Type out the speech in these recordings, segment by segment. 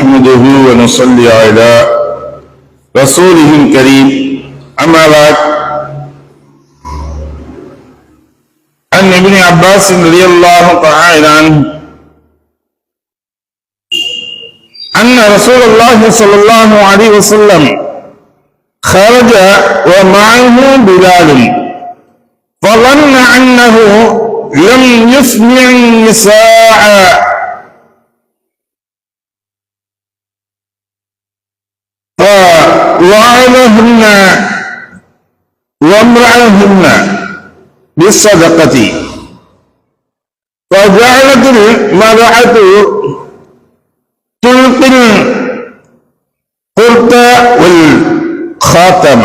نحمده ونصلي على رسوله الكريم أما بعد عن ابن عباس رضي الله تعالى عنه أن رسول الله صلى الله عليه وسلم خرج ومعه بلال فظن أنه لم يسمع النساء فوعظهن وامرأهن بالصدقة فجعلت المرأة تلقي القرط والخاتم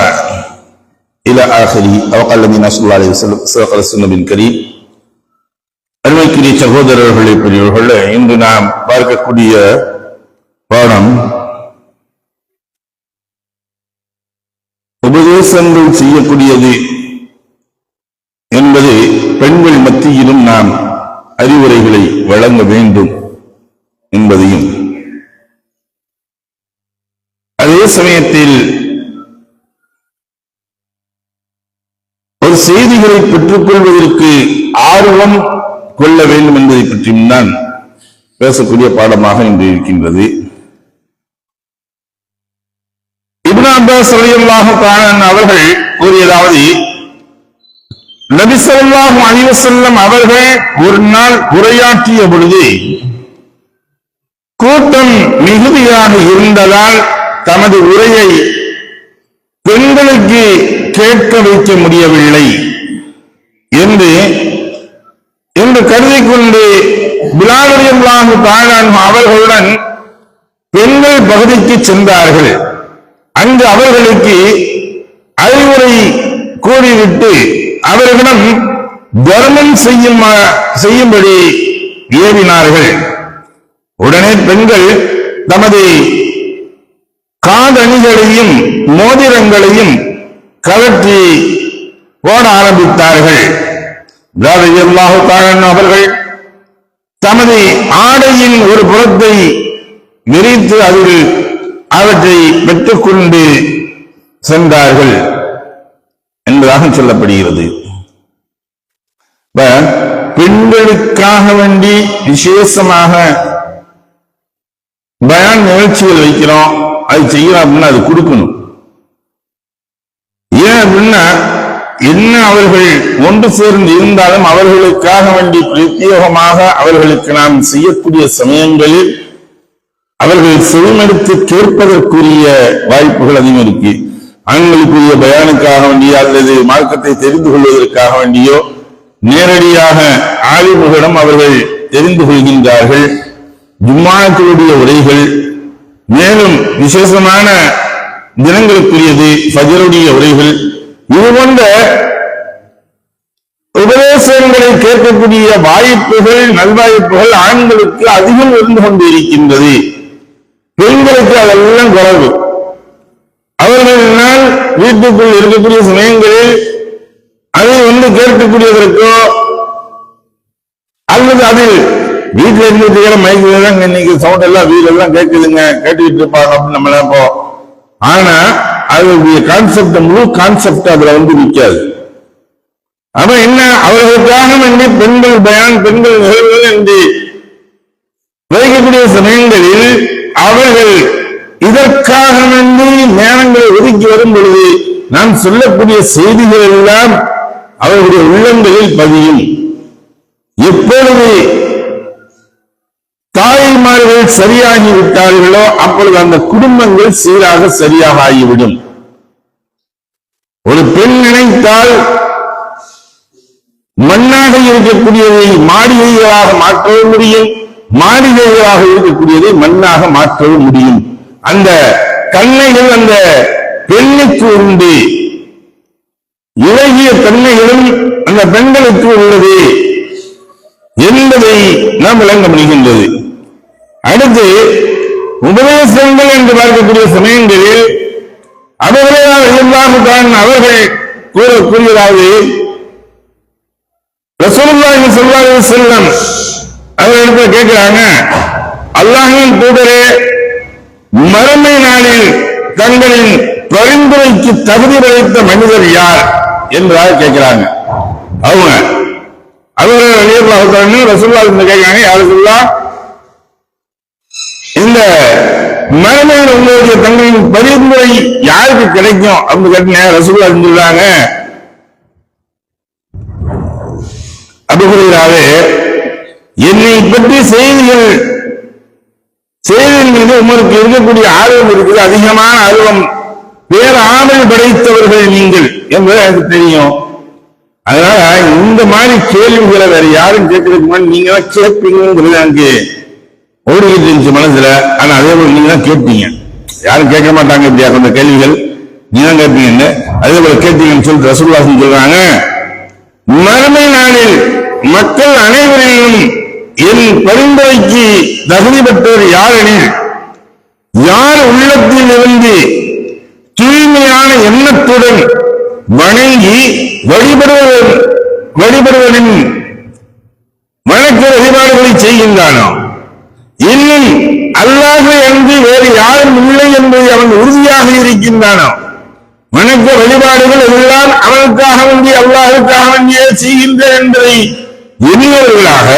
إلى آخره أو قال النبي صلى الله عليه وسلم صدق رسول النبي الكريم. அருமைக்குரிய சகோதரர்களே, பெரியவர்களே, இன்று நாம் பார்க்கக்கூடிய பாடம் உபதேசங்கள் செய்யக்கூடியது என்பது பெண்கள் மத்தியிலும் நாம் அறிவுரைகளை வழங்க வேண்டும் என்பதையும், அதே சமயத்தில் ஒரு செய்திகளை பெற்றுக் கொள்வதற்கு ஆர்வம் கொள்ள வேண்டும் என்பதை பற்றியும் தான் பேசக்கூடிய பாடமாக இன்று இருக்கின்றது. இப்னு அப்பாஸ் ரலியல்லாஹு தஆலா அவர்கள் கூறியதாவது, நபி ஸல்லல்லாஹு அலைஹி வஸல்லம் அவர்கள் ஒரு நாள் உரையாற்றிய பொழுது கூட்டம் மிகுதியாக இருந்ததால் தமது உரையை பெண்களுக்கு கேட்க வைக்க முடியவில்லை என்று கருதிக் கொண்டு பிலால் ரலியல்லாஹு தஆலா அவர்களுடன் பெண்கள் பகுதிக்கு சென்றார்கள். அங்கு அவர்களுக்கு அறிவுரை கூறிவிட்டு அவர்களிடம் தர்மம் செய்யும்படி ஏவினார்கள். உடனே பெண்கள் தமது காதணிகளையும் மோதிரங்களையும் கழற்றி போட ஆரம்பித்தார்கள். அவர்கள் தமது ஆடையின் ஒரு புறத்தை விரித்து அதில் அவற்றை பெற்றுக்கொண்டு சென்றார்கள் என்பதாக சொல்லப்படுகிறது. பெண்களுக்காக வேண்டி விசேஷமாக பயான் நிகழ்ச்சிகள் வைக்கிறோம், அது செய்யலாம் அப்படின்னா அது கொடுக்கணும். ஏன் அப்படின்னா என்ன அவர்கள் ஒன்று சேர்ந்து இருந்தாலும் அவர்களுக்காக வேண்டி பிரத்யேகமாக அவர்களுக்கு நாம் செய்யக்கூடிய சமயங்களில் அவர்கள் செவிமடுத்து கேட்பதற்குரிய வாய்ப்புகள் அதிகம் இருக்கு. ஆண்களுக்குரிய பயானுக்காக வேண்டியோ அல்லது மார்க்கத்தை தெரிந்து கொள்வதற்காக வேண்டியோ நேரடியாக ஆலிம்களிடம் அவர்கள் தெரிந்து கொள்கின்றார்கள். ஜும்மாக்களுடைய உரைகள், மேலும் விசேஷமான தினங்களுக்குரியது ஃபஜ்ருடைய உரைகள், இது போன்ற உபதேசங்களை கேட்கக்கூடிய வாய்ப்புகள், நல்வாய்ப்புகள் ஆண்களுக்கு அதிகம் இருந்து கொண்டு இருக்கின்றது. பெண்களுக்கு அதெல்லாம் குறைவு. அவர்களால் வீட்டுக்குள் இருக்கக்கூடிய சமயங்களில் அதை கேட்கக்கூடியதற்கோ அல்லது அதில் வீட்டில் இருந்துட்டு மைக்கு இன்னைக்கு சவுண்ட் எல்லாம் வீடெல்லாம் கேட்குதுங்க, கேட்டுக்கிட்டு இருப்பாங்க அப்படின்னு நம்ம நினைப்போம். ஆனா அதனுடைய கான்செப்ட், முழு கான்செப்ட் அதுல நிற்காது. அப்ப என்ன, அவர்களுக்காக வேண்டி பெண்கள் பயான், பெண்கள் நிகழ்வுகள் என்று வைக்கக்கூடிய சமயங்களில் அவர்கள் இதற்காக வேண்டி நேரங்களை ஒதுக்கி வரும் பொழுது நாம் சொல்லக்கூடிய செய்திகள் எல்லாம் அவர்களுடைய உள்ளங்களில் பதியும். எப்பொழுது தாய்மார்கள் சரியாகி விட்டார்களோ அப்பொழுது அந்த குடும்பங்கள் சீராக சரியாக ஆகிவிடும். ஒரு பெண் நினைத்தால் மண்ணாக இருக்கக்கூடியதை மாளிகைகளாக மாற்றவும் முடியும், மாளிகைகளாக இருக்கக்கூடியதை மண்ணாக மாற்றவும் முடியும். அந்த தன்மைகள் அந்த பெண்ணுக்கு உண்டு, இலகிய தன்மைகளும் அந்த பெண்களுக்கு உள்ளது என்பதை நாம் விளங்க முடிகின்றது. அடுத்து உபதேசங்கள் என்று பார்க்கக்கூடிய சமயங்களில் அவர்கள் கூறியதாவது, ரசூலுல்லாஹி ஸல்லல்லாஹு அலைஹி வஸல்லம் அவர்களிடத்தில் கேட்கிறாங்க, அல்லாஹ்வின் தூதரே, மறுமை நாளில் தங்களின் பரிந்துரைக்கு தகுதி படைத்த மனிதர் யார் என்றால் கேட்கிறாங்க. அவர்கள் ரசூலுல்லாஹ் கேட்கிறாங்க, யார் ரசூலுல்லாஹ், இந்த மறுமையில் உங்களுடைய தங்களின் பரிந்துரை யாருக்கு கிடைக்கும் அப்படின்னு கேட்டீங்க. ரசூலுல்லாஹ் சொல்றாங்க, அபூ ஹுரைராவே, என்னை பற்றி செய்தியின் மீது உமருக்கு இருக்கக்கூடிய ஆர்வம் இருக்குது, அதிகமான ஆர்வம், வேற ஆவல் படைத்தவர்கள் நீங்கள் என்பது எனக்கு தெரியும். அதனால இந்த மாதிரி கேள்விகளை வேற யாரும் கேட்கறதுக்கு முன்னாடி நீங்க தான் கேட்பீங்கிறது எனக்கு ஓடிக்கிட்டு இருந்துச்சு மனசுல. ஆனா அதே போல நீங்க தான் கேட்பீங்க, யாரும் கேட்க மாட்டாங்க இப்படியா அந்த கேள்விகள், நீங்க தான் கேட்பீங்கன்னு அதே போல கேட்பீங்கன்னு சொல்லிட்டு ரசூலுல்லாஹ் சொல்றாங்க, மறுமை நாளில் மக்கள் அனைவரையும் என் பரிந்துரைக்கு தகுதி பெற்றவர் யாரெனில், யார் உள்ளத்தில் இருந்து தூய்மையான எண்ணத்துடன் வணங்கி வழிபடுவதின் வணக்க வழிபாடுகளை செய்கின்றானோ, இன்னும் அல்லாஹ் என்று வேறு யாரும் இல்லை என்பதை அவன் உறுதியாக இருக்கின்றானோ, வணக்க வழிபாடுகள் எல்லாம் அவனுக்காக வேண்டிய அல்லாஹுக்காக வேண்டிய செய்கின்ற என்பதை எண்ணியவர்களாக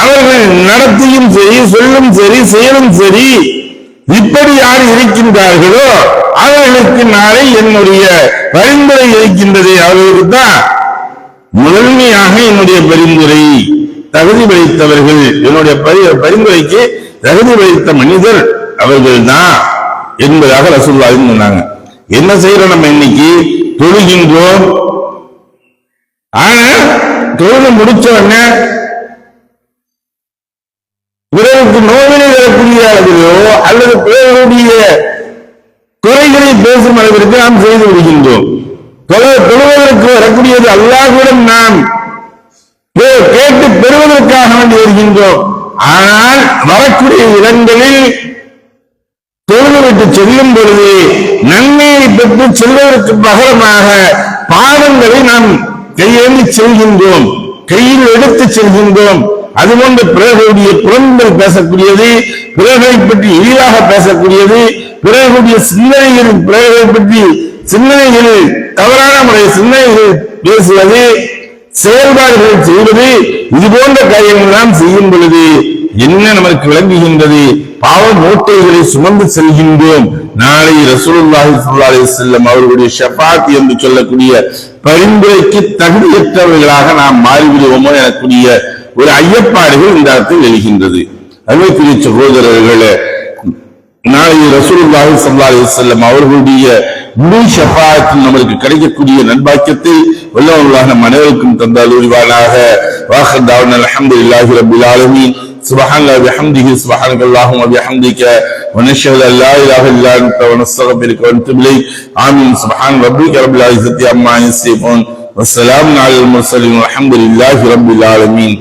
அவர்கள் நடத்தியும் சரி, சொல்லும் சரி, செயலும் சரி, இப்படி யார் இருக்கின்றார்களோ அவர்களுக்கு நாளை என்னுடைய பரிந்துரை இருக்கின்றது. அவர்களுக்கு தான் முதன்மையாக என்னுடைய பரிந்துரை தகுதி படைத்தவர்கள், என்னுடைய பரிந்துரைக்கு தகுதி படைத்த மனிதர் அவர்கள் தான் என்பதாக ரசூலுல்லாஹ் சொன்னாங்க. என்ன செய்யறோம் நம்ம இன்னைக்கு? தொழுகின்றோம். ஆனா தொழுது முடிச்ச உடனே பிறருக்கு நோவினை வரக்கூடிய அளவிலோ அல்லது பிறருடைய குறைகளை பேசும் அளவிற்கு நாம் செய்து விடுகின்றோம். தொழுவதற்கு வரக்கூடியது அல்லாஹ்விடம் நாம் கேட்டு பெறுவதற்காக வேண்டி வருகின்றோம். ஆனால் வரக்கூடிய இடங்களில் தொழுது விட்டு செல்லும் பொழுது நன்மையை பெற்று செல்வதற்கு பகரமாக பாவங்களை நாம் கையேந்தி செல்கின்றோம், கையில் எடுத்து செல்கின்றோம். அதுபோன்ற பிறகுடைய புறங்கள் பேசக்கூடியது, பிறர்களை பற்றி எளிதாக பேசக்கூடியது, பிறகுடைய சிந்தனைகளில் பிறர்களை பற்றி சிந்தனைகளில் தவறான முறை சிந்தனைகள் பேசுவது, செயல்பாடுகள் செய்வது, இது போன்ற காரியங்கள் நாம் செய்யும் பொழுது என்ன நமக்கு விளங்குகின்றது? பாவ மூட்டைகளை சுமந்து செல்கின்றோம். நாளை ரசூலுல்லாஹி ஸல்லல்லாஹு அலைஹி வஸல்லம் அவர்களுடைய ஷஃபாத் என்று சொல்லக்கூடிய பரிந்துரைக்கு தகுதியற்றவர்களாக நாம் மாறிவிடுவோமோ எனக்கூடிய ஒரு ஐயப்பாடுகள் இந்த இடத்தில் எழுகின்றது. அருமைக்குரிய சகோதரர்களே, நாளை ரசூலுல்லாஹி ஸல்லல்லாஹு அலைஹி வஸல்லம் அவர்களுடைய முழு ஷஃபாஅத் நமக்கு கிடைக்கக்கூடிய நன்பாக்கியத்தை வல்லல்லாஹ் நம் அனைவருக்கும் தந்தால் உரிவானாக. வாஹிர் தஅவானா அல்ஹம்துலில்லாஹி ரப்பில் ஆலமீன். சுப்ஹானல்லாஹி வபிஹம்திஹி சுப்ஹானக்கல்லாஹும்ம வபிஹம்திக வநஷ்ஹது அன் லா இலாஹா இல்லா அன்த வநஸ்தக்ஃபிருக வநதுபு இலைக். ஆமீன். சுப்ஹான ரப்பிக ரப்பில் இஸ்ஸத்தி அம்மா யசிஃபூன் வஸ்ஸலாமு அலல் முர்ஸலீன் வல்ஹம்துலில்லாஹி ரப்பில் ஆலமீன்.